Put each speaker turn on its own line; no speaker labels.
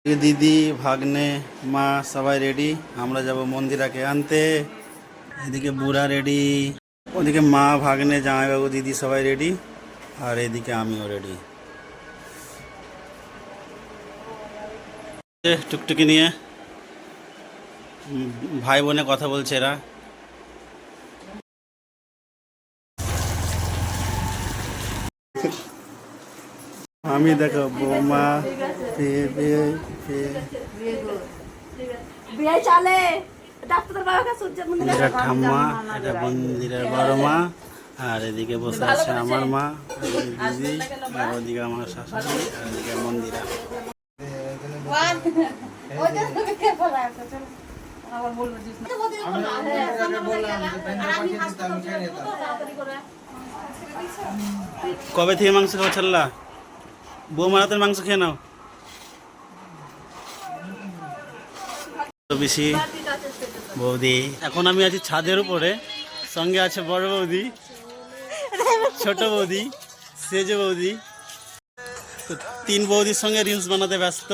দিদি ভাগ্নে মা সবাই রেডি, আমরা যাব মন্দিরাকে আনতে। এদিকে বুড়া রেডি, ওদিকে মা ভাগ্নে জামাইবাবু দিদি সবাই রেডি, আর এদিকে আমিও রেডি টুকটুকি নিয়ে। ভাই বোনে কথা বলছে এরা। আমি দেখো বৌমা ঠাম্মা, এটা মন্দিরের বড় মা, আর এদিকে বসে আছে আমার মা, দিদি, আর ওদিকে আমার শাশুড়ি, আর এদিকে মন্দিরা। কবে থেকে মাংস খাওয়া ছাড়লা? বৌমার হাতের মাংস খেয়ে নাও। বেশি বৌদি, এখন আমি আছি ছাদের উপরে, সঙ্গে আছে বড় বৌদি, ছোট বৌদি, সেজ বৌদি। তো তিন বৌদির সঙ্গে রিলস বানাতে ব্যস্ত।